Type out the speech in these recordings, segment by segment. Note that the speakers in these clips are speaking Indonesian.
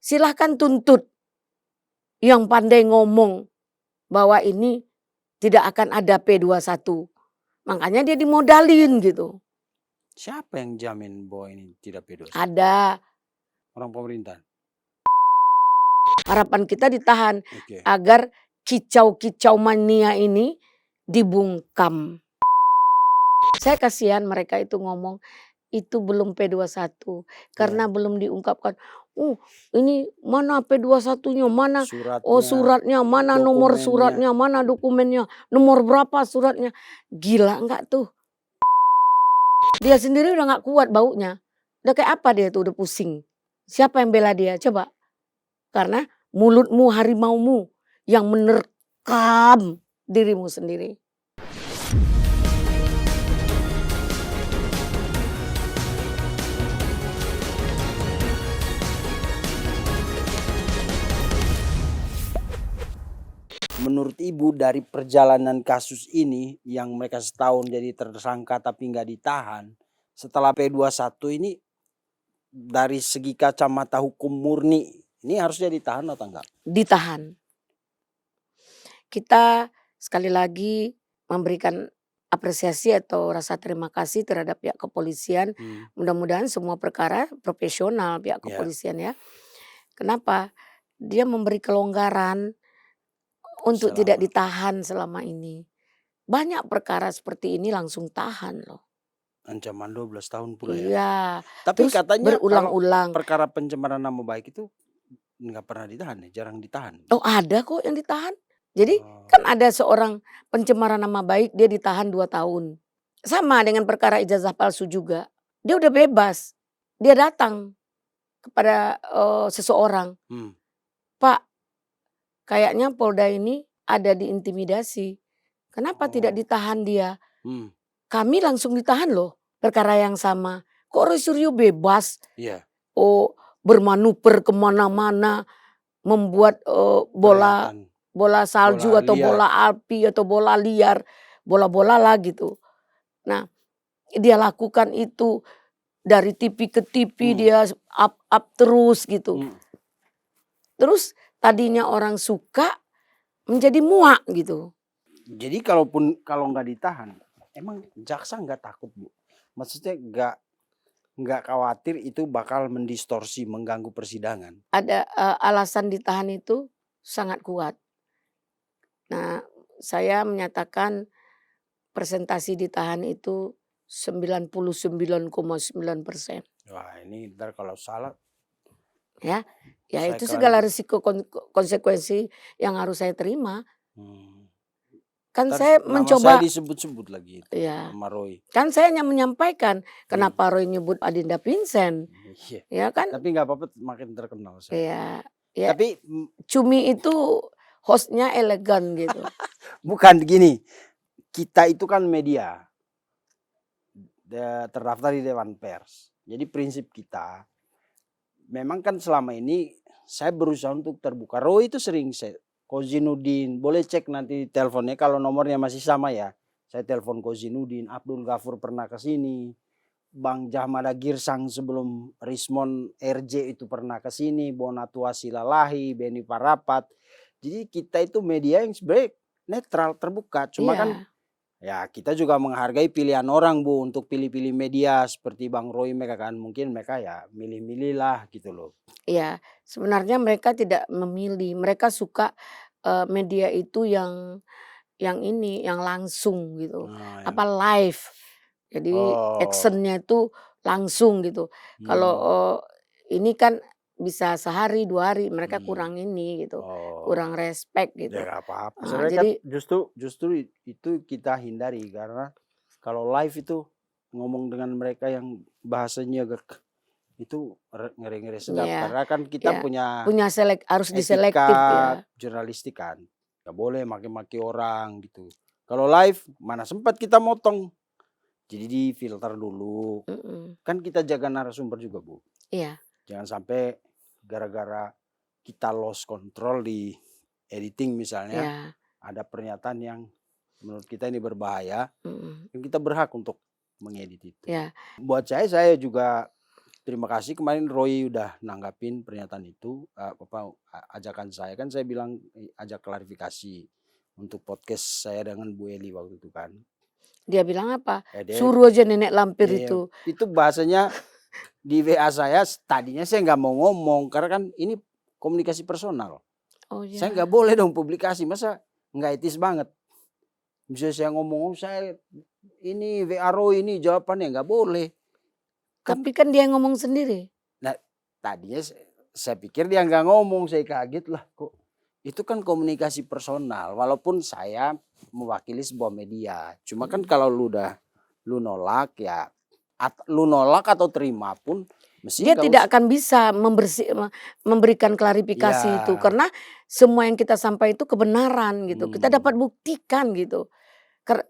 silahkan tuntut yang pandai ngomong bahwa ini tidak akan ada P21. Makanya dia dimodalin gitu. Siapa yang jamin bahwa ini tidak P21? Ada. Orang pemerintah. Harapan kita ditahan Oke. agar kicau-kicau mania ini dibungkam. Saya kasihan mereka itu ngomong itu belum P21 karena belum diungkapkan. Ini mana P21-nya, mana suratnya, mana nomor suratnya, mana dokumennya, nomor berapa suratnya. Gila enggak tuh? Dia sendiri udah nggak kuat baunya. Udah kayak apa dia tuh, udah pusing. Siapa yang bela dia? Coba. Karena mulutmu harimaumu yang menerkam dirimu sendiri. Menurut Ibu dari perjalanan kasus ini yang mereka setahun jadi tersangka tapi nggak ditahan. Setelah P21 ini dari segi kacamata hukum murni ini harusnya ditahan atau enggak? Ditahan. Kita sekali lagi memberikan apresiasi atau rasa terima kasih terhadap pihak kepolisian. Mudah-mudahan semua perkara profesional pihak kepolisian ya. Kenapa? Dia memberi kelonggaran untuk tidak ditahan selama ini. Banyak perkara seperti ini langsung tahan loh. Ancaman 12 tahun pula ya. Iya. Tapi Terus katanya berulang-ulang. perkara pencemaran nama baik itu nggak pernah ditahan ya, jarang ditahan. Oh ada kok yang ditahan. Jadi kan ada seorang pencemaran nama baik dia ditahan 2 tahun. Sama dengan perkara ijazah palsu juga. Dia udah bebas. Dia datang kepada seseorang. Pak, kayaknya Polda ini ada diintimidasi. Kenapa tidak ditahan dia? Kami langsung ditahan loh. Perkara yang sama. Kok Roy Suryo bebas? Bermanuver kemana-mana. Membuat bola salju atau bola api atau bola liar. Bola-bola lah gitu. Nah dia lakukan itu. Dari TV ke TV dia up terus gitu. Terus tadinya orang suka menjadi muak gitu. Jadi kalau nggak ditahan, emang jaksa nggak takut Bu? Maksudnya nggak khawatir itu bakal mendistorsi, mengganggu persidangan? Ada alasan ditahan itu sangat kuat. Nah saya menyatakan presentasi ditahan itu 99,9%. Wah ini ntar kalau salah. Ya itu segala risiko konsekuensi yang harus saya terima. Kan saya mencoba. Saya disebut-sebut lagi itu sama Roy. Kan saya hanya menyampaikan kenapa Roy nyebut Adinda Vincent. Ya kan? Tapi nggak apa-apa makin terkenal saya. Ya. Tapi Cumi itu hostnya elegan gitu. Bukan gini. Kita itu kan media. Terdaftar di Dewan Pers. Jadi prinsip kita. Memang kan selama ini saya berusaha untuk terbuka. Roy itu sering Kozinudin, boleh cek nanti teleponnya kalau nomornya masih sama ya. Saya telepon Kozinudin, Abdul Ghafur pernah ke sini. Bang Jahmada Girsang sebelum Rismon RJ itu pernah ke sini, Bonatua Silalahi, Beni Parapat. Jadi kita itu media yang sebenarnya netral, terbuka. Cuma kan ya kita juga menghargai pilihan orang Bu untuk pilih-pilih media seperti Bang Roy mereka kan mungkin mereka ya milih-milih lah gitu loh. Iya sebenarnya mereka tidak memilih, mereka suka media itu yang ini yang langsung gitu. Apa live. Jadi actionnya itu langsung gitu. Kalau ini kan bisa sehari 2 hari mereka kurang ini gitu. Kurang respect gitu. Ya apa-apa. Jadi justru itu kita hindari karena kalau live itu ngomong dengan mereka yang bahasanya itu ngeri-ngeri sedap karena kan kita punya harus diselektif ya. Jurnalistik kan. Gak boleh maki-maki orang gitu. Kalau live mana sempat kita motong. Jadi difilter dulu. Kan kita jaga narasumber juga Bu. Iya. Jangan sampai gara-gara kita lost control di editing misalnya. Ada pernyataan yang menurut kita ini berbahaya. Kita berhak untuk mengedit itu. Buat saya juga terima kasih kemarin Roy udah nanggapin pernyataan itu, ajakan saya kan saya bilang ajak klarifikasi untuk podcast saya dengan Bu Eli waktu itu kan. Dia bilang apa? Dia Suruh aja nenek lampir iya, itu. itu bahasanya di WA saya tadinya saya nggak mau ngomong karena kan ini komunikasi personal. Oh Saya ya. nggak boleh dong publikasi, masa nggak etis banget. Bisa saya ngomong, saya ini WA Roy ini jawabannya nggak boleh. Tapi kan dia ngomong sendiri. Nah, tadinya saya pikir dia nggak ngomong, saya kaget lah kok. Itu kan komunikasi personal, walaupun saya mewakili sebuah media. Cuma kan kalau lu nolak ya, lu nolak atau terima pun, mesti Dia tidak akan bisa memberikan klarifikasi itu ya. karena semua yang kita sampaikan itu kebenaran gitu. Kita dapat buktikan gitu.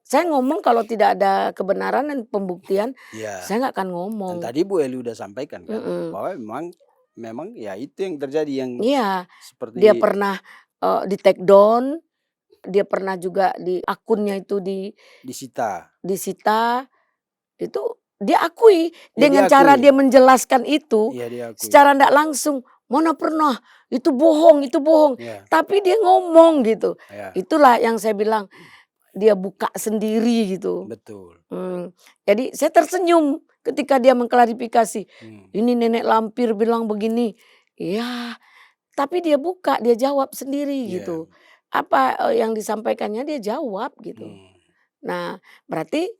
Saya ngomong kalau tidak ada kebenaran dan pembuktian, Ya. saya nggak akan Dan ngomong. tadi Bu Eli udah sampaikan kan, bahwa memang ya itu yang terjadi yang Iya, seperti dia pernah di take down, dia pernah juga di akunnya itu disita. Itu dia akui Ya, dengan dia cara akui. dia menjelaskan itu Iya, dia akui. secara tidak langsung. Mana pernah itu bohong. Ya. Tapi dia ngomong gitu. Ya. Itulah yang saya bilang dia buka sendiri gitu. Betul. Jadi saya tersenyum ketika dia mengklarifikasi. Ini nenek lampir bilang begini. Ya, tapi dia buka, dia jawab sendiri gitu. Apa yang disampaikannya dia jawab gitu. Nah, berarti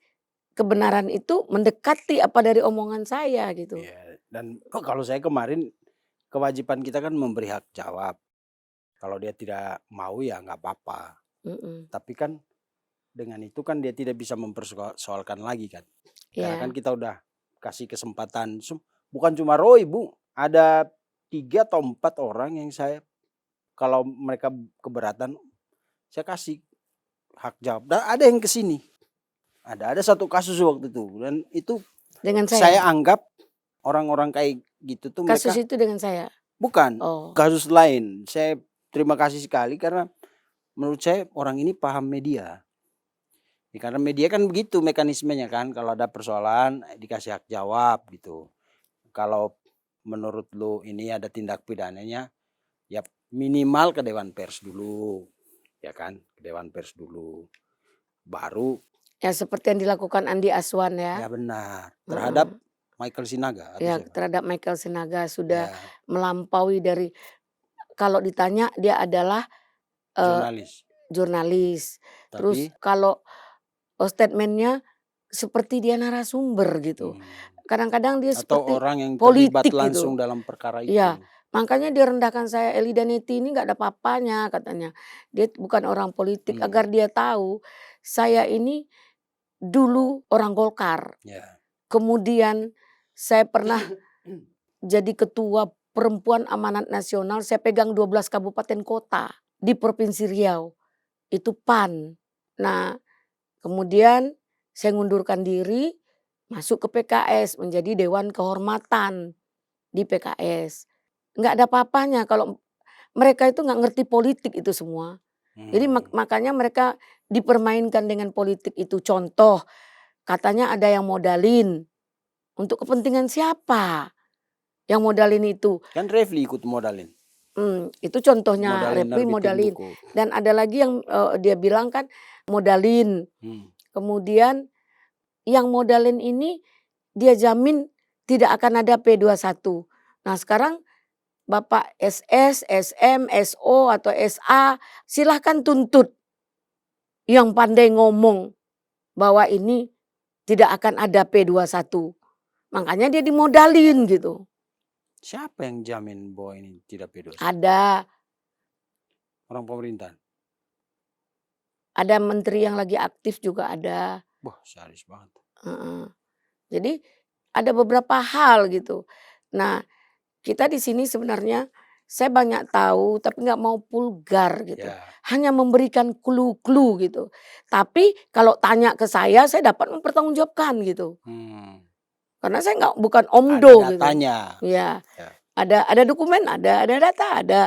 kebenaran itu mendekati apa dari omongan saya gitu. Ya, dan kalau saya kemarin kewajiban kita kan memberi hak jawab. Kalau dia tidak mau ya nggak apa-apa. Tapi kan dengan itu kan dia tidak bisa mempersoalkan lagi kan. Karena kan kita udah kasih kesempatan. Bukan cuma Roy Bu, ada 3 atau 4 orang yang saya kalau mereka keberatan saya kasih hak jawab. Dan ada yang kesini. Ada satu kasus waktu itu dan itu dengan saya anggap orang-orang kayak gitu tuh kasus mereka, itu dengan saya bukan kasus lain. Saya terima kasih sekali karena menurut saya orang ini paham media. Ya, karena media kan begitu mekanismenya kan, kalau ada persoalan dikasih hak jawab gitu. Kalau menurut lu ini ada tindak pidananya, ya minimal ke Dewan Pers dulu, ya kan, ke Dewan Pers dulu, baru. Ya seperti yang dilakukan Andi Aswan ya. Ya benar, terhadap Michael Sinaga. Ya terhadap Michael Sinaga sudah melampaui dari, kalau ditanya dia adalah jurnalis. Terus kalau statementnya seperti dia narasumber gitu. Kadang-kadang dia atau seperti orang yang politik terlibat langsung gitu. dalam perkara itu. Ya, makanya dia rendahkan saya, Eli Daneti ini nggak ada apa-apanya katanya. Dia bukan orang politik, agar dia tahu saya ini dulu orang Golkar. Kemudian saya pernah jadi ketua Perempuan Amanat Nasional, saya pegang 12 kabupaten kota di Provinsi Riau. Itu PAN. Nah, kemudian saya ngundurkan diri, masuk ke PKS, menjadi Dewan Kehormatan di PKS. Nggak ada apa-apanya kalau mereka itu nggak ngerti politik itu semua. Jadi makanya mereka dipermainkan dengan politik itu. Contoh, katanya ada yang modalin. Untuk kepentingan siapa yang modalin itu? Kan Refli ikut modalin. Itu contohnya Refli modalin. Dan ada lagi yang dia bilang kan modalin. Kemudian yang modalin ini dia jamin tidak akan ada P21. Nah sekarang Bapak SS, SM, SO atau SA silahkan tuntut yang pandai ngomong bahwa ini tidak akan ada P21. Makanya dia dimodalin gitu. Siapa yang jamin bahwa ini tidak P21? Ada. Orang pemerintah? Ada menteri yang lagi aktif juga ada. Wah, sadis banget. Jadi ada beberapa hal gitu. Nah, kita di sini sebenarnya saya banyak tahu tapi nggak mau vulgar gitu. Hanya memberikan clue-clue gitu. Tapi kalau tanya ke saya dapat mempertanggungjawabkan gitu. Karena saya bukan omdo ada datanya. Gitu. Ya. Ada dokumen, ada data, ada.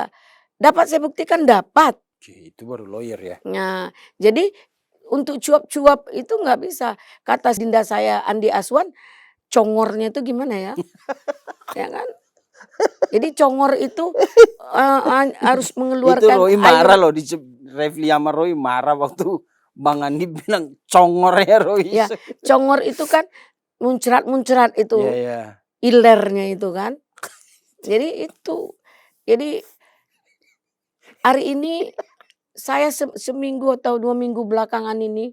Dapat saya buktikan, dapat. Itu baru lawyer ya. Nah, jadi untuk cuap-cuap itu nggak bisa. Kata dinda saya Andi Aswan, congornya itu gimana ya? Ya kan? Jadi congor itu harus Itu mengeluarkan Roy air. marah loh, Refli sama Roy marah waktu Bang Andi bilang congor ya Roy. Ya, congor itu kan muncrat-muncrat Iya, itu iya. ilernya itu kan. Jadi itu. Jadi hari ini saya seminggu atau 2 minggu belakangan ini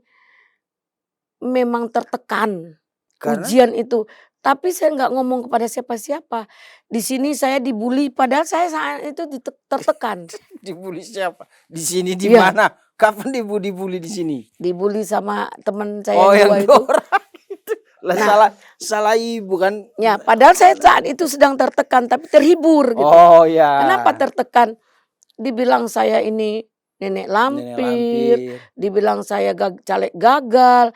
memang tertekan Karena ujian itu. Tapi saya nggak ngomong kepada siapa-siapa. Di sini saya dibully padahal saya saat itu tertekan. dibully siapa? Di sini di Iya. mana? Kapan dibully di sini? Dibully sama teman saya Oh, yang dua itu. 2 orang itu. Lah Nah. salah ibu kan. Ya, padahal saya saat itu sedang tertekan tapi terhibur gitu. Oh ya. Kenapa tertekan? Dibilang saya ini nenek Nenek lampir, lampir. dibilang saya caleg gagal.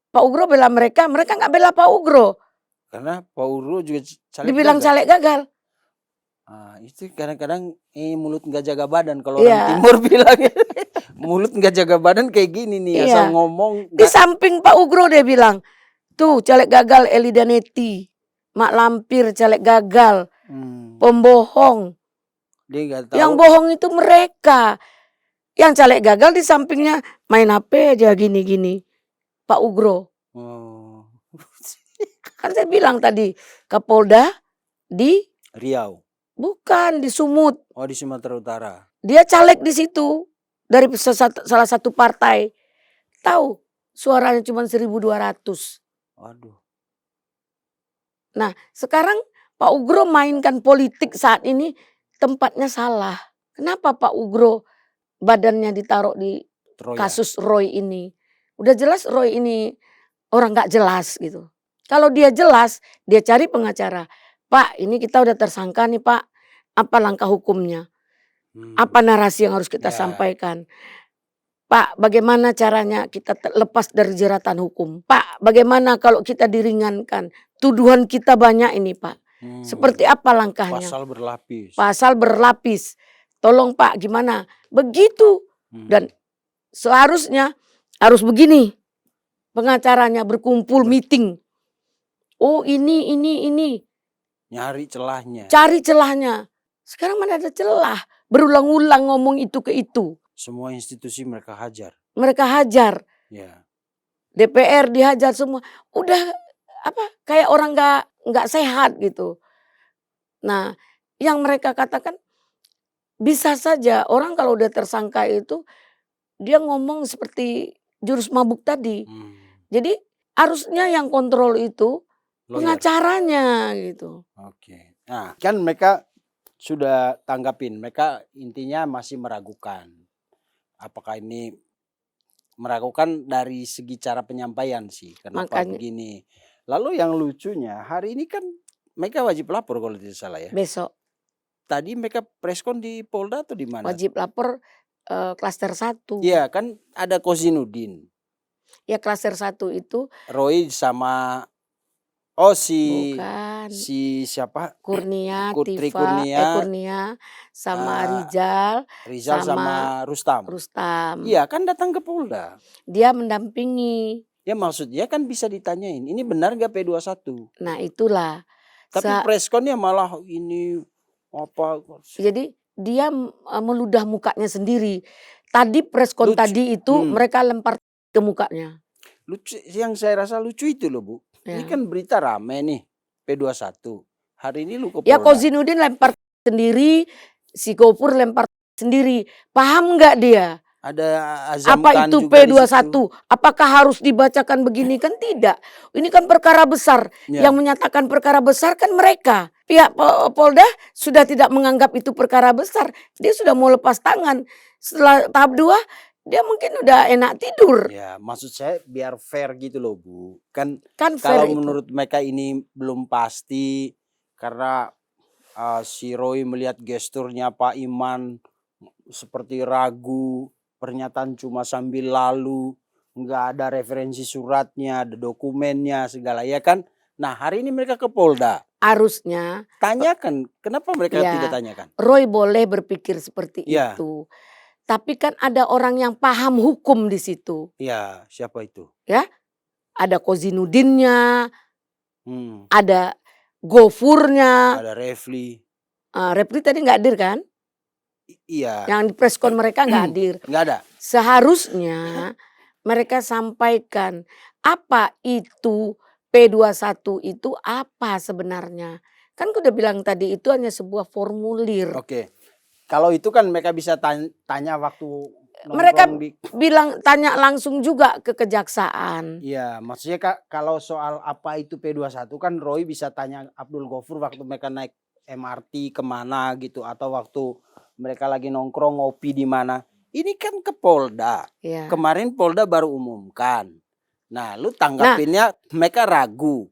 Pak Ugro bela mereka nggak bela Pak Ugro. Karena Pak Uro juga caleg Dibilang gagal. caleg gagal. Itu kadang-kadang mulut nggak jaga badan kalau Iya. orang timur bilang. Mulut nggak jaga badan kayak gini nih, Iya. asal ngomong. Di samping Pak Ugro dia bilang, tuh caleg gagal Eli Daneti, Mak Lampir caleg gagal, pembohong. Dia nggak tahu. Yang bohong itu mereka. Yang caleg gagal di sampingnya main HP aja gini-gini. Pak Ugro. Oh. Kan saya bilang tadi, Kapolda di Riau. bukan di Sumut. Oh, di Sumatera Utara. Dia caleg di situ dari salah satu partai. Tahu suaranya cuma 1.200. Waduh. Nah, sekarang Pak Ugro mainkan politik saat ini tempatnya salah. Kenapa Pak Ugro badannya ditaruh di Troya. kasus Roy ini? Udah jelas Roy ini orang nggak jelas gitu. Kalau dia jelas, dia cari pengacara. Pak, ini kita udah tersangka nih Pak. Apa langkah hukumnya? Apa narasi yang harus kita sampaikan? Pak, bagaimana caranya kita lepas dari jeratan hukum? Pak, bagaimana kalau kita diringankan? Tuduhan kita banyak ini Pak. Seperti apa langkahnya? Pasal berlapis. Pasal berlapis. Tolong Pak, gimana? Begitu. Dan seharusnya harus begini. Pengacaranya berkumpul meeting. Oh ini. Nyari celahnya. Cari celahnya. Sekarang mana ada celah. Berulang-ulang ngomong itu ke itu. Semua institusi mereka hajar. Mereka hajar. Ya. DPR dihajar semua. Udah kayak orang nggak sehat gitu. Nah, yang mereka katakan bisa saja orang kalau udah tersangka itu dia ngomong seperti jurus mabuk tadi. Jadi harusnya yang kontrol itu pengacaranya gitu. Oke. Nah, kan mereka sudah tanggapin. Mereka intinya masih meragukan. Apakah ini meragukan dari segi cara penyampaian sih. Kenapa begini. Lalu yang lucunya hari ini kan mereka wajib lapor kalau tidak salah ya. Besok. Tadi mereka preskon di Polda atau di mana? Wajib lapor klaster 1. Iya kan ada Kozinudin. Ya klaster 1 itu. Roy sama si siapa? Kurnia, Putri Kurnia sama Rizal sama Rustam. Iya kan datang ke Polda. Dia mendampingi. Ya maksudnya kan bisa ditanyain, ini benar gak P21? Nah itulah. Tapi preskonnya malah ini apa. Jadi dia meludah mukanya sendiri. Tadi preskon tadi itu mereka lempar ke mukanya. Lucu, yang saya rasa lucu itu loh Bu. Ya. Ini kan berita rame nih P21. Hari ini lu ke Polda. Ya Kozinudin lempar sendiri, si Gopur lempar sendiri. Paham nggak dia? Ada Azam apa itu P21? Apakah harus dibacakan begini? Kan tidak. Ini kan perkara besar. Yang menyatakan perkara besar kan mereka. Pihak Polda sudah tidak menganggap itu perkara besar. Dia sudah mau lepas tangan. Setelah tahap 2 dia mungkin udah enak tidur. Ya, maksud saya biar fair gitu loh Bu. Kan fair kalau menurut mereka ini belum pasti karena si Roy melihat gesturnya Pak Iman seperti ragu, pernyataan cuma sambil lalu, nggak ada referensi suratnya, ada dokumennya segala ya kan. Nah hari ini mereka ke Polda. Harusnya tanyakan kenapa mereka tidak tanyakan. Roy boleh berpikir seperti itu. Tapi kan ada orang yang paham hukum di situ. Iya, siapa itu? Ya, ada Kozinudinnya, ada Gofurnya, Ada Refli. Repli tadi nggak hadir kan? Iya. Yang di preskon mereka nggak hadir. Nggak ada. Seharusnya mereka sampaikan apa itu P21 itu apa sebenarnya. Kan udah bilang tadi itu hanya sebuah formulir. Oke. Kalau itu kan mereka bisa tanya waktu Mereka nongkrong di. bilang tanya langsung juga ke kejaksaan. Iya, maksudnya Kak, kalau soal apa itu P21 kan Roy bisa tanya Abdul Ghafur waktu mereka naik MRT kemana gitu, atau waktu mereka lagi nongkrong ngopi di mana. Ini kan ke Polda. Ya. Kemarin Polda baru umumkan. Nah, lu tanggapinnya mereka ragu.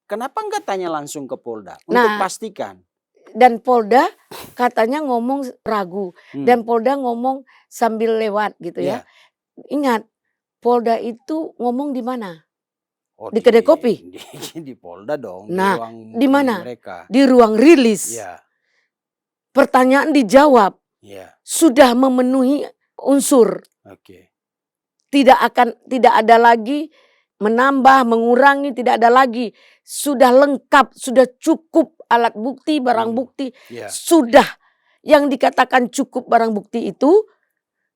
Kenapa nggak tanya langsung ke Polda untuk pastikan? Dan Polda katanya ngomong ragu. Dan Polda ngomong sambil lewat gitu ya. Ingat, Polda itu ngomong di mana? Oh, di kedai kopi? Di Polda dong. Nah, di mana? Mereka. Di ruang rilis. Ya. Pertanyaan dijawab. Ya. Sudah memenuhi unsur. Oke. Tidak ada lagi menambah, mengurangi, tidak ada lagi. Sudah lengkap, sudah cukup alat bukti, barang bukti. Sudah. Yang dikatakan cukup barang bukti itu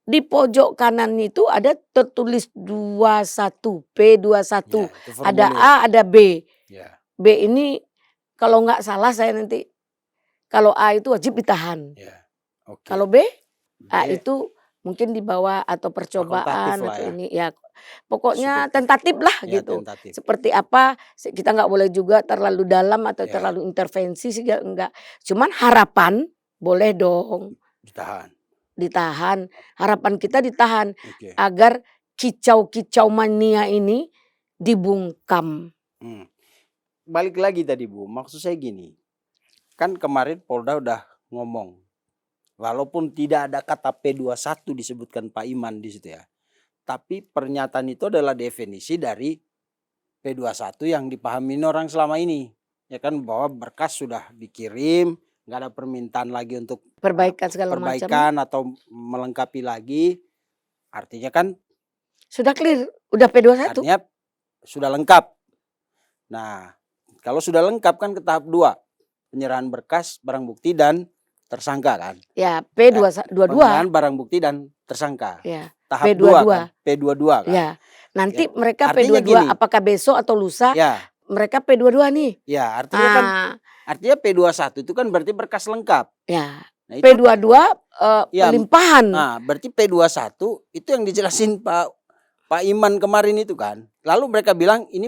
di pojok kanan itu ada tertulis 21, P21. Ada A, ada B. B ini kalau nggak salah saya nanti, kalau A itu wajib ditahan. Kalau B, A itu mungkin dibawa atau percobaan atau ini ya. Pokoknya tentatif lah gitu. Tentatif. Seperti apa kita nggak boleh juga terlalu dalam atau terlalu intervensi sih enggak. Cuman harapan boleh dong ditahan. Harapan kita ditahan agar kicau-kicau mania ini dibungkam. Balik lagi tadi Bu, maksud saya gini. Kan kemarin Polda udah ngomong, walaupun tidak ada kata P21 disebutkan Pak Iman di situ ya. Tapi pernyataan itu adalah definisi dari P21 yang dipahami orang selama ini. Ya kan, bahwa berkas sudah dikirim, nggak ada permintaan lagi untuk perbaikan segala macam atau melengkapi lagi. Artinya kan sudah clear, udah P21. Artinya sudah lengkap. Nah, kalau sudah lengkap kan ke tahap 2. Penyerahan berkas, barang bukti dan tersangka kan. Ya, P22. Penyerahan barang bukti dan tersangka. Ya. Tahap P22. 2 kan. P22 kan. Ya. Nanti mereka P22 gini, apakah besok atau lusa? Ya. Mereka P22 nih. Ya, artinya kan artinya P21 itu kan berarti berkas lengkap. Ya. Nah, itu, P22 pelimpahan. Nah, berarti P21 itu yang dijelasin Pak Iman kemarin itu kan. Lalu mereka bilang ini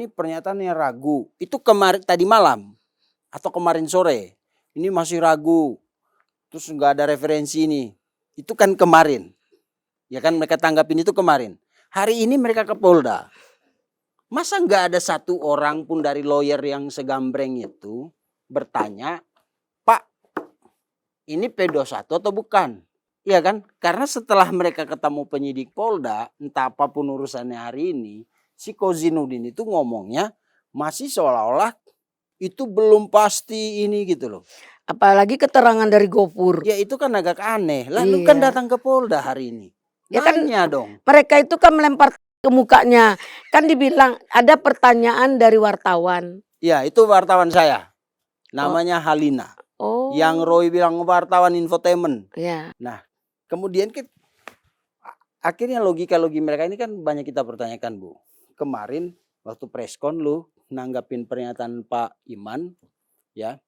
pernyataannya ragu. Itu kemarin tadi malam atau kemarin sore. Ini masih ragu. Terus nggak ada referensi ini. Itu kan kemarin. Ya kan mereka tanggapin itu kemarin. Hari ini mereka ke Polda. Masa nggak ada satu orang pun dari lawyer yang segambreng itu bertanya, Pak, ini P21 atau bukan? Iya kan? Karena setelah mereka ketemu penyidik Polda, entah apapun urusannya hari ini, si Kozinudin itu ngomongnya masih seolah-olah itu belum pasti ini gitu loh. Apalagi keterangan dari Gofur. Ya itu kan agak aneh. Lah lu kan datang ke Polda hari ini. Ya kan dong. Mereka itu kan melempar ke mukanya. Kan dibilang ada pertanyaan dari wartawan. Ya itu wartawan saya. Namanya Halina. Oh. Yang Roy bilang wartawan infotainment. Ya. Nah kemudian akhirnya logika mereka ini kan banyak kita pertanyakan Bu. Kemarin waktu preskon lu nanggapin pernyataan Pak Iman ya.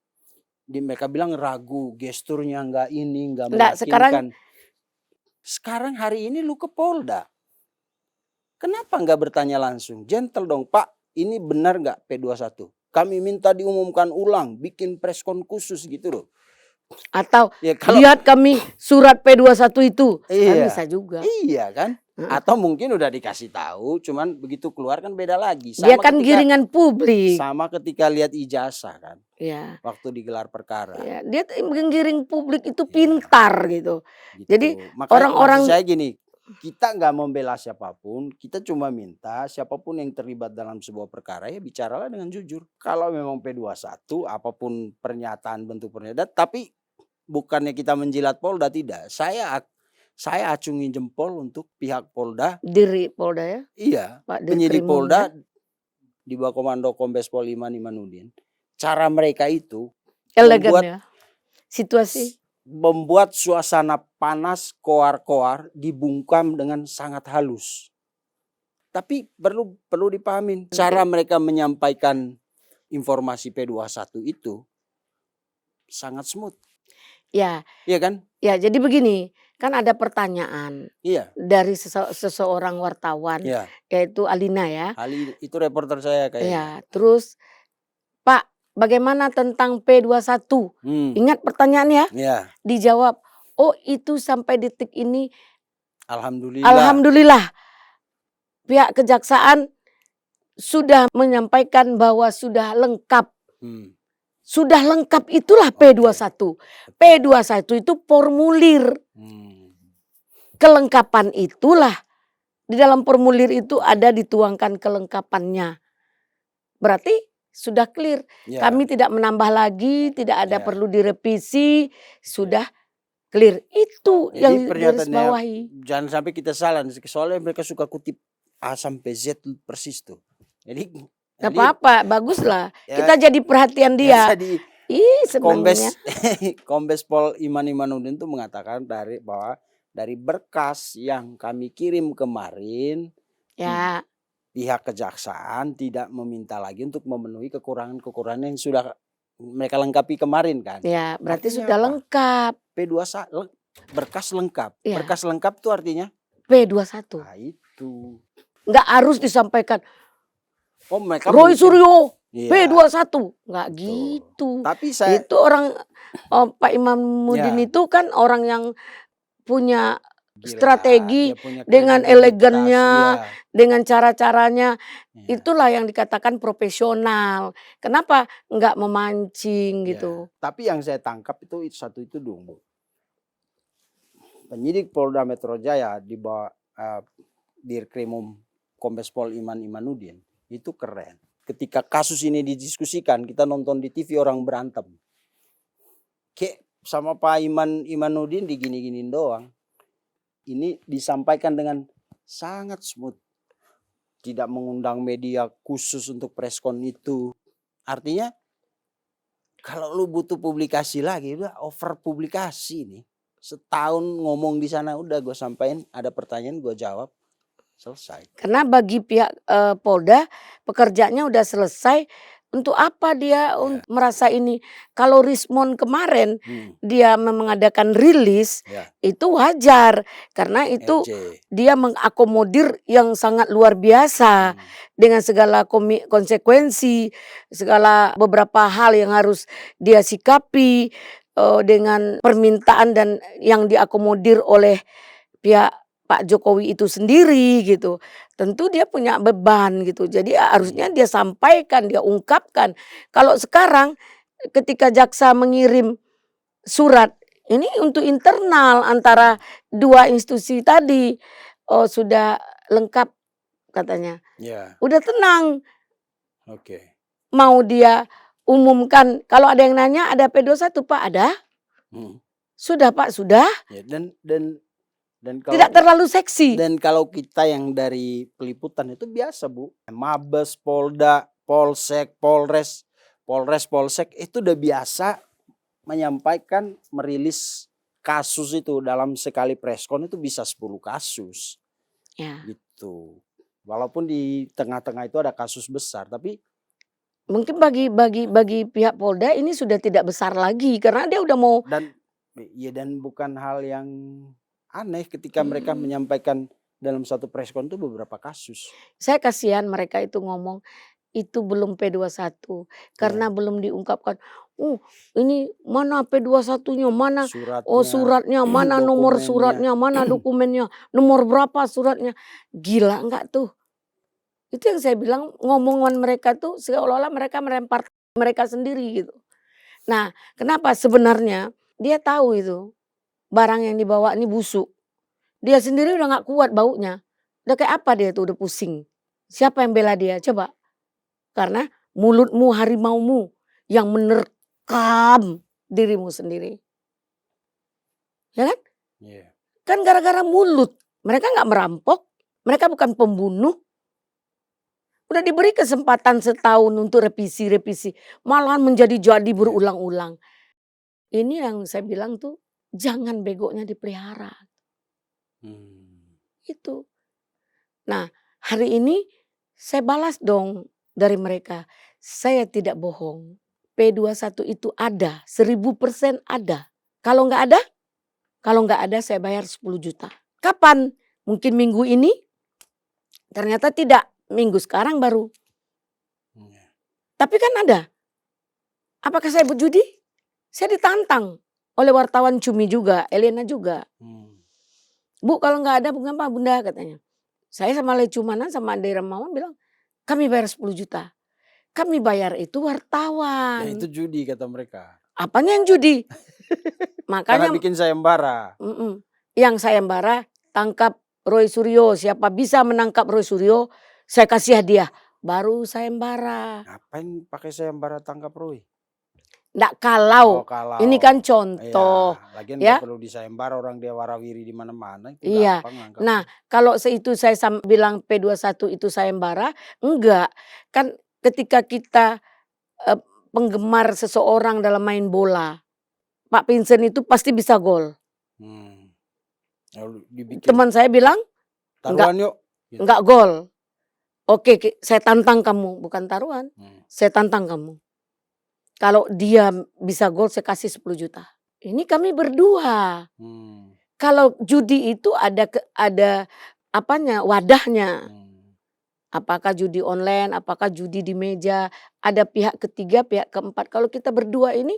Mereka bilang ragu, gesturnya nggak meyakinkan. Sekarang hari ini lu ke Polda. Kenapa nggak bertanya langsung? Gentle dong Pak, ini benar nggak P21? Kami minta diumumkan ulang, bikin preskon khusus gitu loh. Atau ya, lihat kami surat P21 itu. Kan bisa juga. Iya kan? Atau mungkin udah dikasih tahu, cuman begitu keluar kan beda lagi. Dia kan giringan publik. Sama ketika lihat ijazah kan. Ya. Waktu digelar perkara. Ya, dia menggiring publik itu pintar gitu. Jadi orang-orang saya gini, kita nggak membela siapapun, kita cuma minta siapapun yang terlibat dalam sebuah perkara ya bicaralah dengan jujur. Kalau memang P21 apapun pernyataan bentuk pernyataan, tapi bukannya kita menjilat Polda, tidak. Saya acungi jempol untuk pihak Polda. Diri Polda ya? Iya. Pak penyidik Polda di bawah komando Kombes Pol Iman Imanuddin, cara mereka itu Elegan membuat ya. Situasi. membuat suasana panas koar-koar dibungkam dengan sangat halus. Tapi perlu dipahamin, cara mereka menyampaikan informasi P21 itu sangat smooth. Ya, Iya kan? ya jadi begini, kan ada pertanyaan Iya, dari seseorang wartawan, iya. yaitu Alina ya. Ali itu reporter saya kayaknya. Ya, terus Pak, bagaimana tentang P21? Ingat pertanyaannya? Iya, Dijawab, oh itu sampai detik ini alhamdulillah. alhamdulillah pihak kejaksaan sudah menyampaikan bahwa sudah lengkap. Hmm, Sudah lengkap itulah P21. P21 itu formulir. Kelengkapan itulah. Di dalam formulir itu ada dituangkan kelengkapannya. Berarti sudah clear. Ya. Kami tidak menambah lagi, tidak ada Ya. perlu direvisi, sudah clear. Itu Jadi yang pernyataannya digarisbawahi. jangan sampai kita salah, soalnya mereka suka kutip A sampai Z persis tuh. Jadi Gak apa-apa, baguslah. Ya, Kita jadi perhatian dia. Jadi Ih, senangnya. Kombes Pol Iman Imanuddin tuh mengatakan bahwa dari berkas yang kami kirim kemarin, Ya, pihak kejaksaan tidak meminta lagi untuk memenuhi kekurangan-kekurangan yang sudah mereka lengkapi kemarin kan. ya berarti Artinya sudah apa? lengkap. P21 berkas lengkap. Iya. Berkas lengkap tuh artinya P21. nah itu. Nggak harus disampaikan Oh mereka Roy mungkin- Suryo Iya. P21. Nggak gitu. Tapi saya Itu orang Pak Imanuddin Ya. itu kan orang yang punya gila, strategi dia punya dengan kredibilitas, elegannya, iya. dengan cara-caranya. Iya. Itulah yang dikatakan profesional. Kenapa nggak memancing Ya. gitu? Tapi yang saya tangkap itu satu itu dong, Bu. Penyidik Polda Metro Jaya di bawah Dirkrimum Kombes Pol Iman Imanuddin itu keren. Ketika kasus ini didiskusikan, kita nonton di TV orang berantem. Kayak sama Pak Imanuddin digini-giniin doang. Ini disampaikan dengan sangat smooth. Tidak mengundang media khusus untuk preskon itu. Artinya kalau lu butuh publikasi lagi, udah over publikasi nih. Setahun ngomong di sana udah gue sampaikan, ada pertanyaan gue jawab, selesai. Karena bagi pihak Polda pekerjaannya udah selesai. Untuk apa dia merasa ini? Kalau Rismon kemarin dia mengadakan rilis, itu wajar karena itu RJ. dia mengakomodir yang sangat luar biasa dengan segala konsekuensi, segala beberapa hal yang harus dia sikapi dengan permintaan dan yang diakomodir oleh pihak Pak Jokowi itu sendiri gitu. Tentu dia punya beban gitu. Jadi harusnya dia sampaikan, dia ungkapkan. Kalau sekarang ketika jaksa mengirim surat, ini untuk internal antara dua institusi tadi. Oh, sudah lengkap katanya. Ya, Udah tenang. oke. Mau dia umumkan, kalau ada yang nanya ada P21 Pak, ada? Sudah Pak, sudah. Ya, dan kalau Tidak terlalu seksi. Dan kalau kita yang dari peliputan itu biasa, Bu. Mabes, Polda, Polsek, Polres, Polsek itu udah biasa menyampaikan merilis kasus itu dalam sekali preskon itu bisa 10 kasus. Ya. Gitu. Walaupun di tengah-tengah itu ada kasus besar, tapi mungkin bagi pihak Polda ini sudah tidak besar lagi karena dia udah mau dan bukan hal yang aneh ketika mereka menyampaikan dalam satu preskon itu beberapa kasus. Saya kasihan mereka itu ngomong itu belum P21 karena belum diungkapkan. Ini mana P21-nya, mana suratnya, mana nomor suratnya, mana dokumennya, nomor berapa suratnya. Gila enggak tuh? Itu yang saya bilang ngomongan mereka tuh seolah-olah mereka melempar mereka sendiri gitu. Nah, kenapa sebenarnya dia tahu itu barang yang dibawa ini busuk. Dia sendiri udah gak kuat baunya. Udah kayak apa dia tuh, udah pusing. Siapa yang bela dia? Coba. Karena mulutmu harimaumu yang menerkam dirimu sendiri. Ya kan? Yeah. Kan gara-gara mulut. Mereka gak merampok. Mereka bukan pembunuh. Udah diberi kesempatan setahun untuk revisi, malahan jadi berulang-ulang. Ini yang saya bilang tuh, jangan begonya dipelihara. Itu. Nah, hari ini saya balas dong dari mereka. Saya tidak bohong. P21 itu ada, 1000% ada. Kalau nggak ada saya bayar 10 juta. Kapan? Mungkin minggu ini? Ternyata tidak. Minggu sekarang baru. Tapi kan ada. Apakah saya berjudi? Saya ditantang oleh wartawan Cumi juga, Elena juga. Bu, kalau nggak ada mengapa Bunda, katanya. Saya sama Lecumana sama Ade Ramawan bilang, kami bayar 10 juta. Kami bayar itu wartawan. Ya itu judi kata mereka. Apanya yang judi? Karena Makanya bikin sayembara. yang sayembara tangkap Roy Suryo. Siapa bisa menangkap Roy Suryo, saya kasih hadiah. Baru sayembara. Ngapain pakai sayembara tangkap Roy? Nggak kalau. Kalau. Ini kan contoh. Iya, lagian ya. nggak perlu disayembara, orang dia warawiri di mana-mana. Iya. Nah, kalau itu saya bilang P21 itu sayembara, enggak. Kan ketika kita penggemar seseorang dalam main bola, Pak Vincent itu pasti bisa gol. Teman saya bilang, taruhan yuk. Gitu. Enggak gol. Oke, saya tantang kamu, bukan taruhan. Saya tantang kamu. Kalau dia bisa gol saya kasih 10 juta. Ini kami berdua. Kalau judi itu ada apanya, wadahnya. Apakah judi online, apakah judi di meja, ada pihak ketiga, pihak keempat. Kalau kita berdua ini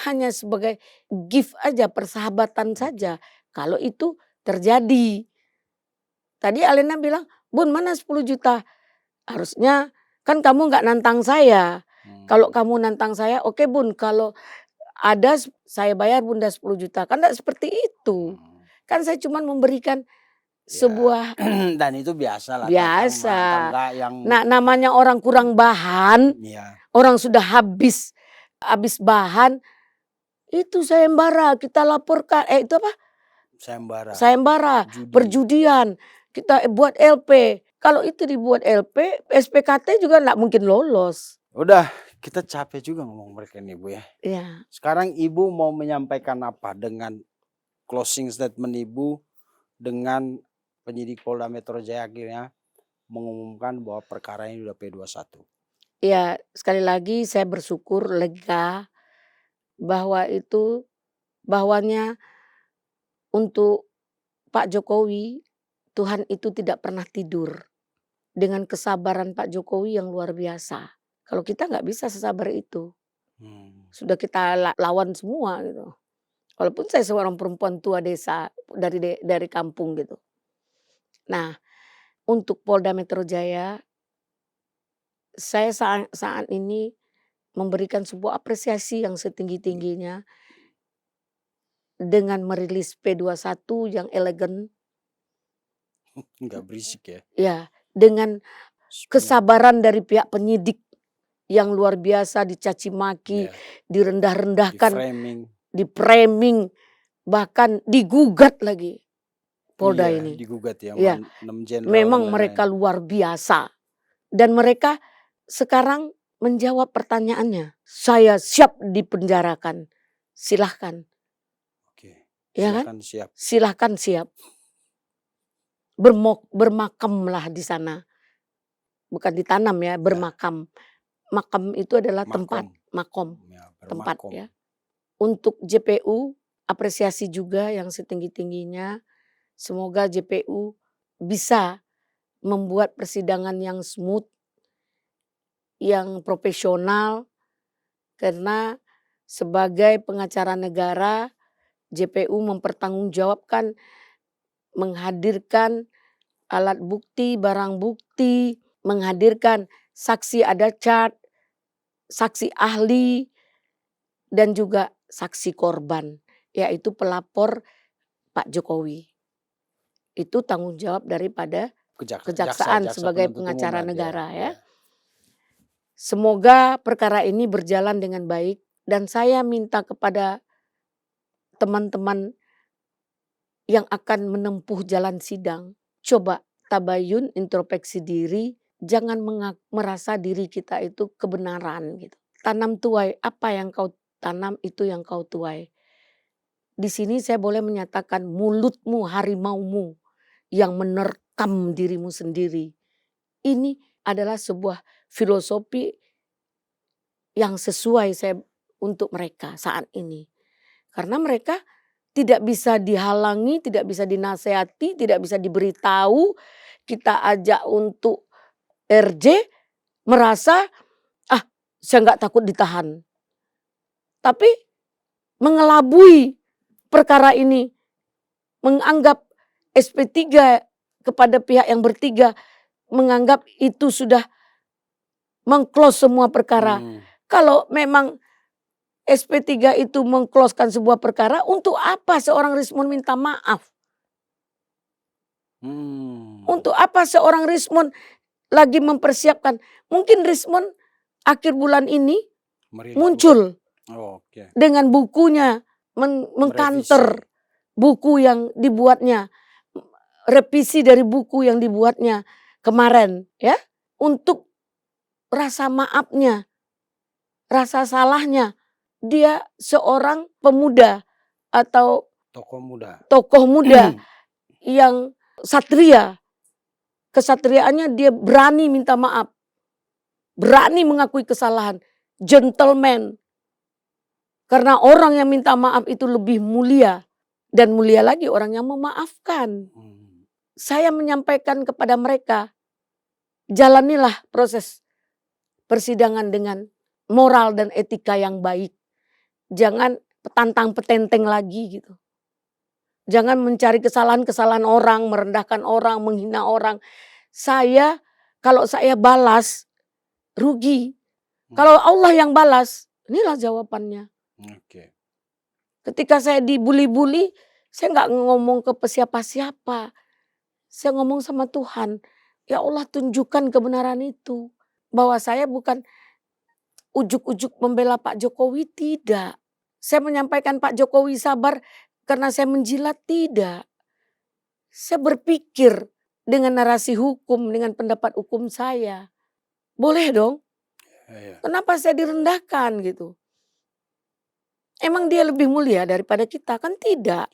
hanya sebagai gift aja, persahabatan saja. Kalau itu terjadi. Tadi Alena bilang, Bun mana 10 juta? Harusnya kan kamu nggak nantang saya. Kalau kamu nantang saya, oke Bun, kalau ada saya bayar Bunda 10 juta. Kan enggak seperti itu. Kan saya cuma memberikan sebuah dan itu biasa lah. Biasa. Yang... Nah, namanya orang kurang bahan, orang sudah habis bahan, itu sayembara, kita laporkan. Itu apa? Sayembara, perjudian. Kita buat LP. Kalau itu dibuat LP, SPKT juga enggak mungkin lolos. Udah, kita capek juga ngomong mereka nih Bu ya. Iya. Sekarang Ibu mau menyampaikan apa dengan closing statement Ibu dengan penyidik Polda Metro Jaya akhirnya mengumumkan bahwa perkara ini udah P21. Ya, sekali lagi saya bersyukur lega bahwanya untuk Pak Jokowi, Tuhan itu tidak pernah tidur. Dengan kesabaran Pak Jokowi yang luar biasa. Kalau kita nggak bisa sesabar itu. Sudah kita lawan semua gitu. Walaupun saya seorang perempuan tua desa dari kampung gitu. Nah, untuk Polda Metro Jaya, saya saat ini memberikan sebuah apresiasi yang setinggi-tingginya dengan merilis P21 yang elegan. Enggak berisik ya. Ya, dengan kesabaran dari pihak penyidik yang luar biasa, dicaci maki, direndah-rendahkan, di framing, bahkan digugat lagi Polda ini. Digugat ya. Memang mereka luar biasa. Dan mereka sekarang menjawab pertanyaannya. Saya siap dipenjarakan. Silahkan. Oke. Ya kan? Siap. Silahkan siap. Bermakamlah di sana. Bukan ditanam ya, bermakam. Makam itu adalah tempat, makom. Tempat ya. Untuk JPU, apresiasi juga yang setinggi-tingginya. Semoga JPU bisa membuat persidangan yang smooth, yang profesional. Karena sebagai pengacara negara, JPU mempertanggungjawabkan menghadirkan alat bukti, barang bukti, menghadirkan saksi ada chart, saksi ahli, dan juga saksi korban, yaitu pelapor Pak Jokowi. Itu tanggung jawab daripada kejaksaan sebagai pengacara negara ya. Semoga perkara ini berjalan dengan baik dan saya minta kepada teman-teman yang akan menempuh jalan sidang, coba tabayun, introspeksi diri, jangan merasa diri kita itu kebenaran gitu. Tanam tuai, apa yang kau tanam itu yang kau tuai. Di sini saya boleh menyatakan mulutmu harimaumu yang menerkam dirimu sendiri. Ini adalah sebuah filosofi yang sesuai saya untuk mereka saat ini. Karena mereka tidak bisa dihalangi, tidak bisa dinasehati, tidak bisa diberitahu. Kita ajak untuk RJ merasa, saya nggak takut ditahan. Tapi mengelabui perkara ini, menganggap SP3 kepada pihak yang bertiga, menganggap itu sudah meng-close semua perkara. Kalau memang SP3 itu meng-closekan sebuah perkara, untuk apa seorang Rismon minta maaf? Untuk apa seorang Rismon lagi mempersiapkan? Mungkin Rismon akhir bulan ini muncul dengan bukunya, mengkanter buku yang dibuatnya, revisi dari buku yang dibuatnya kemarin, ya, untuk rasa maafnya, rasa salahnya. Dia seorang pemuda atau tokoh muda yang satria. Kesatriaannya dia berani minta maaf, berani mengakui kesalahan, gentleman. Karena orang yang minta maaf itu lebih mulia, dan mulia lagi orang yang memaafkan. Saya menyampaikan kepada mereka, jalanilah proses persidangan dengan moral dan etika yang baik. Jangan petantang petenteng lagi gitu. Jangan mencari kesalahan-kesalahan orang, merendahkan orang, menghina orang. Kalau saya balas, rugi. Kalau Allah yang balas, inilah jawabannya. Ketika saya dibuli-buli, saya nggak ngomong ke siapa-siapa. Saya ngomong sama Tuhan. Ya Allah, tunjukkan kebenaran itu. Bahwa saya bukan ujuk-ujuk membela Pak Jokowi, tidak. Saya menyampaikan Pak Jokowi sabar karena saya menjilat, tidak. Saya berpikir dengan narasi hukum, dengan pendapat hukum saya. Boleh dong? Kenapa saya direndahkan gitu? Emang dia lebih mulia daripada kita? Kan tidak.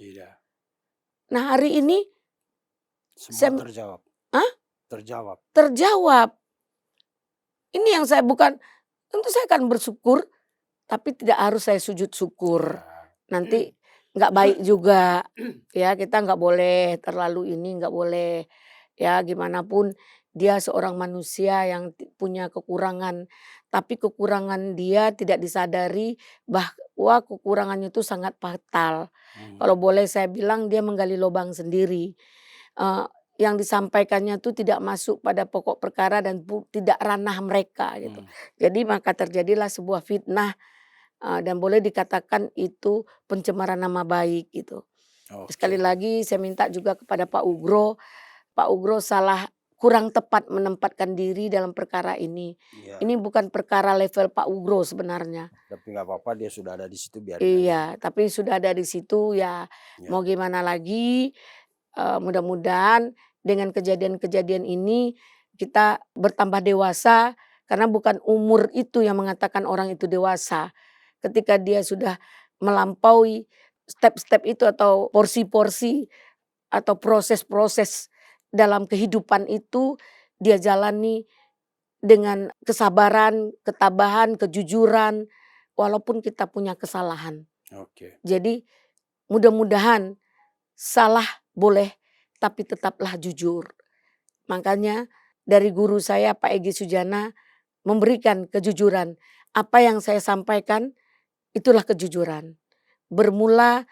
Nah hari ini semua terjawab. Terjawab. Ini yang saya bukan, tentu saya akan bersyukur, tapi tidak harus saya sujud syukur. Nanti nggak baik juga, ya kita nggak boleh terlalu ini, nggak boleh, ya gimana pun dia seorang manusia yang punya kekurangan, tapi kekurangan dia tidak disadari bahwa kekurangannya itu sangat fatal. Kalau boleh saya bilang dia menggali lubang sendiri. Yang disampaikannya itu tidak masuk pada pokok perkara dan tidak ranah mereka gitu. Jadi maka terjadilah sebuah fitnah. Dan boleh dikatakan itu pencemaran nama baik gitu. Sekali lagi saya minta juga kepada Pak Ugro salah, kurang tepat menempatkan diri dalam perkara ini. Ini bukan perkara level Pak Ugro sebenarnya. Tapi nggak apa-apa, dia sudah ada di situ, biar. Iya, tapi sudah ada di situ ya. Mau gimana lagi? Mudah-mudahan dengan kejadian-kejadian ini kita bertambah dewasa, karena bukan umur itu yang mengatakan orang itu dewasa. Ketika dia sudah melampaui step-step itu atau porsi-porsi atau proses-proses dalam kehidupan itu, dia jalani dengan kesabaran, ketabahan, kejujuran, walaupun kita punya kesalahan. Jadi mudah-mudahan salah boleh, tapi tetaplah jujur. Makanya dari guru saya Pak Egy Sujana memberikan kejujuran. Apa yang saya sampaikan itulah kejujuran. Bermula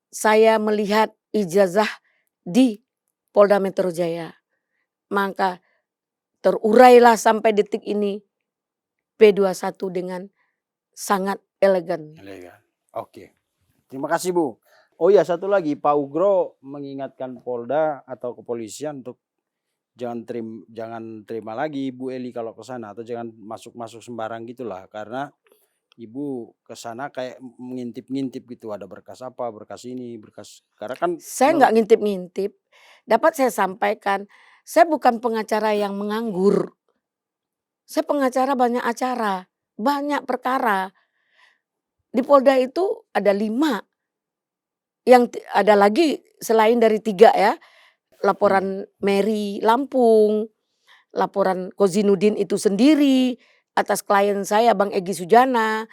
saya melihat ijazah di Polda Metro Jaya. Maka terurailah sampai detik ini P21 dengan sangat elegan. Terima kasih Bu. Oh ya, satu lagi, Pak Ugro mengingatkan Polda atau kepolisian untuk jangan terima lagi Bu Eli kalau ke sana, atau jangan masuk sembarang gitulah, karena Ibu ke sana kayak ngintip-ngintip gitu, ada berkas apa, berkas ini, berkas, karena kan saya nggak ngintip-ngintip. Dapat saya sampaikan, Saya bukan pengacara yang menganggur. Saya pengacara banyak acara, banyak perkara. Di Polda itu ada 5. Ada lagi selain dari 3 ya. Laporan Mary Lampung, laporan Kozinudin itu sendiri atas klien saya Bang Egy Sujana,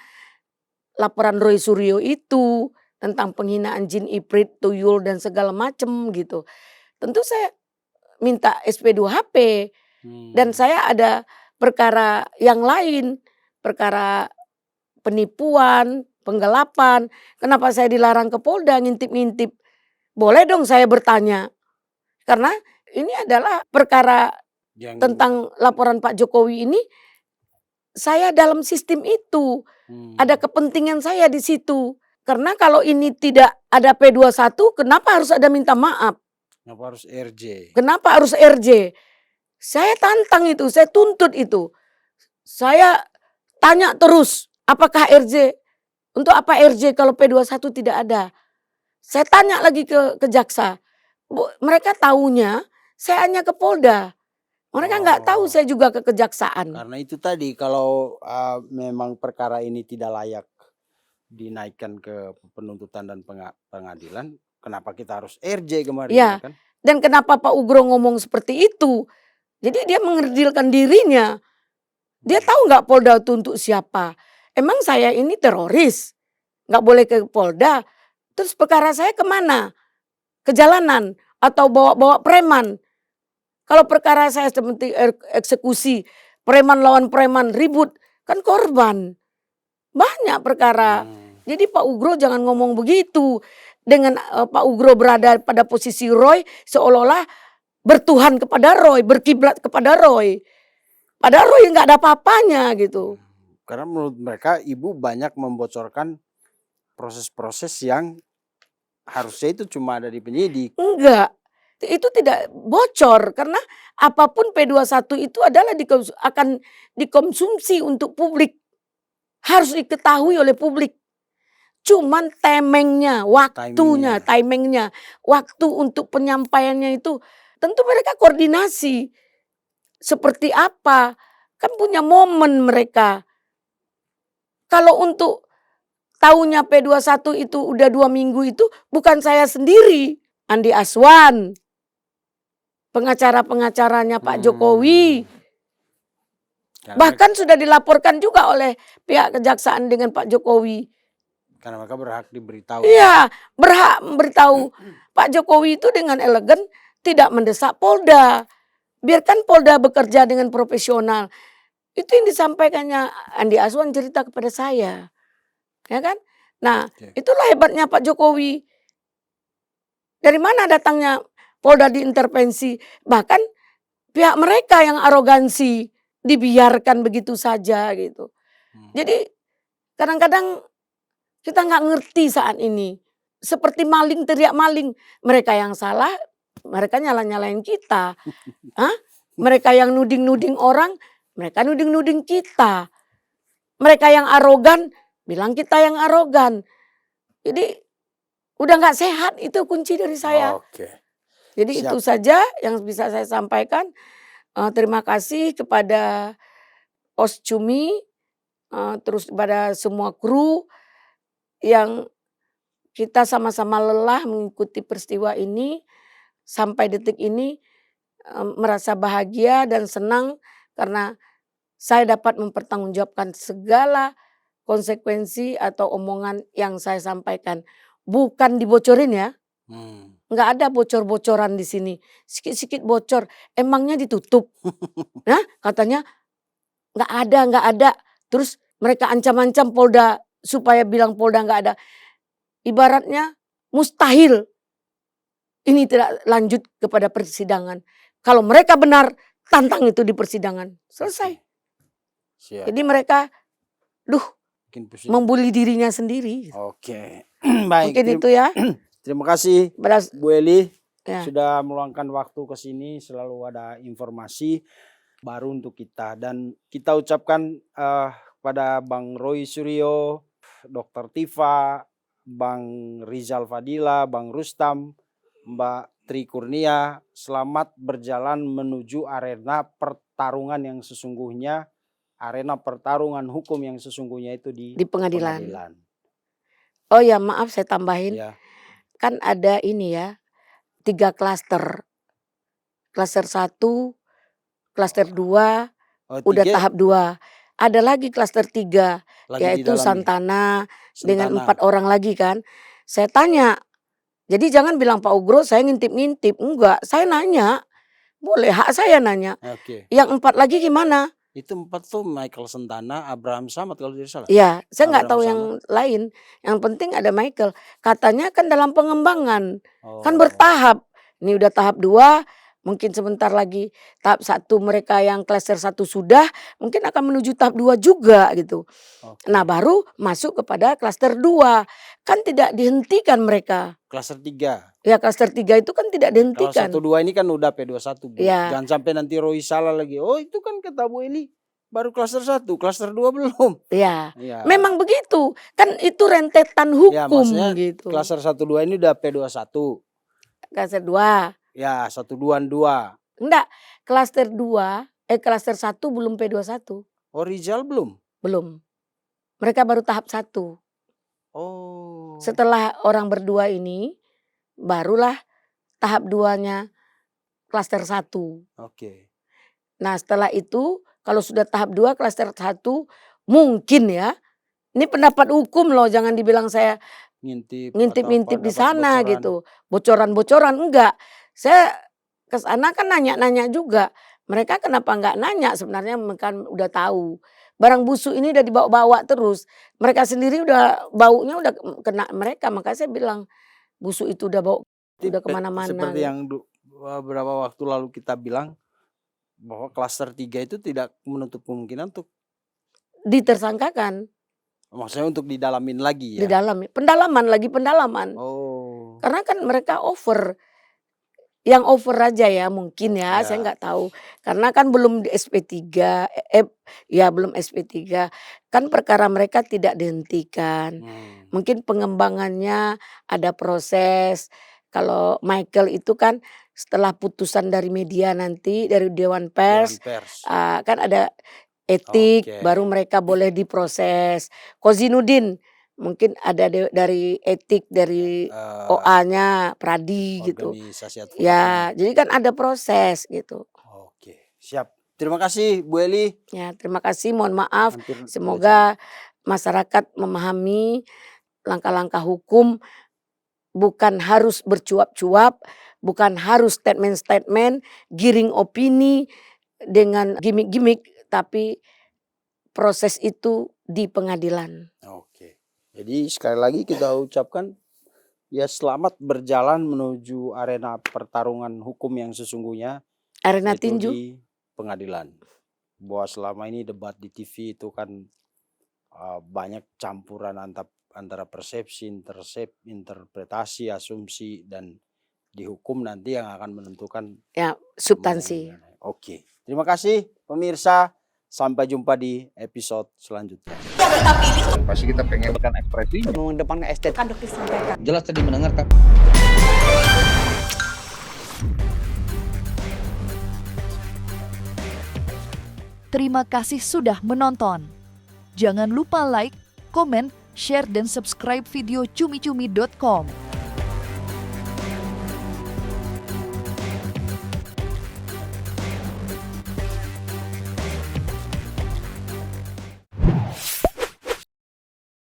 laporan Roy Suryo itu tentang penghinaan jin iprit, tuyul dan segala macam gitu. Tentu saya minta SP2HP dan saya ada perkara yang lain, perkara penipuan, penggelapan. Kenapa saya dilarang ke Polda ngintip-ngintip? Boleh dong saya bertanya. Karena ini adalah perkara tentang laporan Pak Jokowi ini, saya dalam sistem itu. Ada kepentingan saya di situ. Karena kalau ini tidak ada P21, kenapa harus ada minta maaf? Kenapa harus RJ? Kenapa harus RJ? Saya tantang itu, saya tuntut itu. Saya tanya terus, apakah RJ? Untuk apa RJ kalau P21 tidak ada? Saya tanya lagi ke jaksa. Mereka taunya saya hanya ke Polda. Mereka nggak tahu saya juga ke kejaksaan. Karena itu tadi kalau memang perkara ini tidak layak dinaikkan ke penuntutan dan pengadilan, kenapa kita harus RJ kemarin? Ya, kan? Dan kenapa Pak Ugro ngomong seperti itu? Jadi dia mengerdilkan dirinya. Dia tahu nggak Polda itu untuk siapa? Emang saya ini teroris? Nggak boleh ke Polda? Terus perkara saya kemana? Ke jalanan? Atau bawa-bawa preman? Kalau perkara saya seperti eksekusi, preman lawan preman ribut, kan korban. Banyak perkara. Jadi Pak Ugro jangan ngomong begitu. Dengan Pak Ugro berada pada posisi Roy, seolah-olah bertuhan kepada Roy, berkiblat kepada Roy. Padahal Roy nggak ada apa-apanya gitu. Karena menurut mereka Ibu banyak membocorkan proses-proses yang harusnya itu cuma ada di penyidik. Enggak. Itu tidak bocor karena apapun P21 itu adalah akan dikonsumsi untuk publik. Harus diketahui oleh publik. Cuman timingnya, waktunya, timingnya, waktu untuk penyampaiannya itu tentu mereka koordinasi. Seperti apa? Kan punya momen mereka. Kalau untuk tahunya P21 itu udah 2 minggu itu bukan saya sendiri. Andi Aswan, pengacara-pengacaranya Pak Jokowi. Bahkan sudah dilaporkan juga oleh pihak kejaksaan dengan Pak Jokowi. Karena mereka berhak diberitahu. Iya, berhak memberitahu. Pak Jokowi itu dengan elegan tidak mendesak Polda. Biarkan Polda bekerja dengan profesional. Itu yang disampaikannya Andi Aswan cerita kepada saya. Ya kan? Nah, itulah hebatnya Pak Jokowi. Dari mana datangnya Polda diintervensi? Bahkan pihak mereka yang arogansi dibiarkan begitu saja gitu. Jadi kadang-kadang kita nggak ngerti saat ini. Seperti maling teriak maling. Mereka yang salah, mereka nyala-nyalain kita. Mereka yang nuding-nuding orang, mereka nuding-nuding kita. Mereka yang arogan, bilang kita yang arogan. Jadi udah nggak sehat, itu kunci dari saya. Jadi itu saja yang bisa saya sampaikan. Terima kasih kepada Os Cumi, terus kepada semua kru yang kita sama-sama lelah mengikuti peristiwa ini. Sampai detik ini merasa bahagia dan senang karena saya dapat mempertanggungjawabkan segala konsekuensi atau omongan yang saya sampaikan. Bukan dibocorin ya. Nggak ada bocor-bocoran di sini. Sikit-sikit bocor. Emangnya ditutup? Nah, katanya nggak ada. Terus mereka ancam-ancam Polda supaya bilang Polda nggak ada. Ibaratnya mustahil ini tidak lanjut kepada persidangan. Kalau mereka benar, tantang itu di persidangan. Selesai. Siap. Jadi mereka, membuli dirinya sendiri. Oke. Baik. Mungkin itu ya. Terima kasih Bu Eli sudah meluangkan waktu ke sini. Selalu ada informasi baru untuk kita. Dan kita ucapkan pada Bang Roy Suryo, Dr. Tifa, Bang Rizal Fadila, Bang Rustam, Mbak Tri Kurnia, selamat berjalan menuju arena pertarungan yang sesungguhnya, arena pertarungan hukum yang sesungguhnya itu di pengadilan. pengadilan. Oh ya, maaf saya tambahin, Ya, kan ada ini ya, 3 klaster. Klaster 1, klaster 2, oh, udah 3 tahap 2. Ada lagi klaster 3, lagi di yaitu dalamnya. Santana dengan Santana. 4 orang lagi kan. Saya tanya, jadi jangan bilang Pak Ugro saya ngintip-ngintip, enggak, saya nanya. Boleh, hak saya nanya. Oke. Yang 4 lagi gimana? Itu 4 tuh Michael Santana, Abraham Samad kalau tidak salah. Iya, saya nggak Abraham tahu Samad. yang lain. Yang penting ada Michael. Katanya kan dalam pengembangan, kan Oh, bertahap. Ini udah tahap 2, mungkin sebentar lagi tahap 1 mereka yang klaster 1 sudah, mungkin akan menuju tahap 2 juga gitu. oke. Nah baru masuk kepada klaster 2. Kan tidak dihentikan mereka. Klaster 3. Ya klaster 3 itu kan tidak Kalau dihentikan. 1-2 ini kan udah P21, Bu. Ya. Jangan sampai nanti Roy salah lagi. Oh, itu kan kata Bu Eli baru klaster 1, klaster 2 belum. Ya, Ya. memang begitu. Kan itu rentetan Ya, hukum maksudnya gitu. klaster 1-2 ini udah P21. Klaster 2. Ya, 1-2-2. Enggak, klaster 2, klaster 1 belum P21. Oh, Rizal belum? Belum. Mereka baru tahap 1. Oh. Setelah orang berdua ini, barulah tahap 2-nya klaster 1. Oke. Nah setelah itu, kalau sudah tahap 2 klaster 1, mungkin ya, ini pendapat hukum loh, jangan dibilang saya ngintip-ngintip di sana gitu. Bocoran-bocoran, enggak. Saya ke sana kan nanya-nanya juga. Mereka kenapa enggak nanya, sebenarnya kan udah tahu. Barang busuk ini udah dibawa-bawa terus. Mereka sendiri udah baunya udah kena mereka, makanya saya bilang busuk itu udah bau udah kemana-mana. Seperti gitu. yang beberapa waktu lalu kita bilang bahwa klaster 3 itu tidak menutup kemungkinan untuk Ditersangkakan maksudnya untuk didalamin lagi di ya. dalam pendalaman lagi pendalaman. Oh. Karena kan mereka over. Yang over aja ya mungkin ya, Ya. saya nggak tahu. Karena kan belum di SP3, ya belum SP3. Kan perkara mereka tidak dihentikan. Mungkin pengembangannya ada proses. Kalau Michael itu kan setelah putusan dari media nanti, dari Dewan Pers, Dewan Pers. kan ada etik, Oke. baru mereka boleh diproses. Kozinudin mungkin ada dari etik dari OA-nya Pradi gitu. Organisasi advokat. Ya, jadi kan ada proses gitu. Oke, siap. Terima kasih Bu Eli. Ya, terima kasih. Mohon maaf. Hampir 2 jam. Semoga masyarakat memahami langkah-langkah hukum, bukan harus bercuap-cuap, bukan harus statement-statement, giring opini dengan gimmick-gimmick, tapi proses itu di pengadilan. Oke. Jadi sekali lagi kita ucapkan ya selamat berjalan menuju arena pertarungan hukum yang sesungguhnya. Arena yaitu tinju. di pengadilan. Bahwa selama ini debat di TV itu kan banyak campuran antara persepsi, interpretasi, asumsi, dan di hukum nanti yang akan menentukan Ya, substansi. Oke. Terima kasih pemirsa. Sampai jumpa di episode selanjutnya. Pasti kita pengen kan ekspresi mengedepankan estetika. Kan dokter sampaikan. jelas tadi mendengarkan. Terima kasih sudah menonton. Jangan lupa like, komen, share, dan subscribe video cumi-cumi.com.